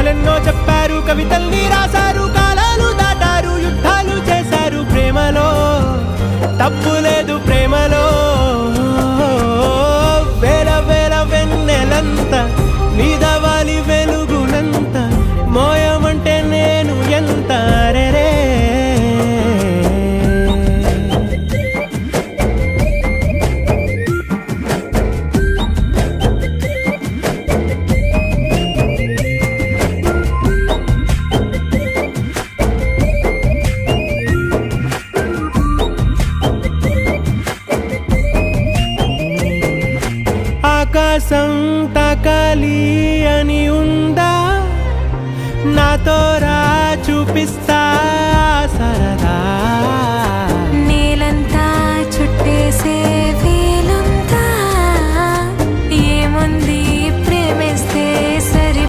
కథలెన్నో చెప్పారు, కవితల్ని రాశారు, కాలాలు దాటారు, యుద్ధాలు చేశారు. ప్రేమలో తప్పు లేదు, ప్రేమలో వేల వేల వెన్నెలంత నీదవాలి వెలుగునంత, మోయమంటే నేను ఎంత రే. ఆకాశం తాకాలి అని ఉందా, నాతో రా చూపిస్తా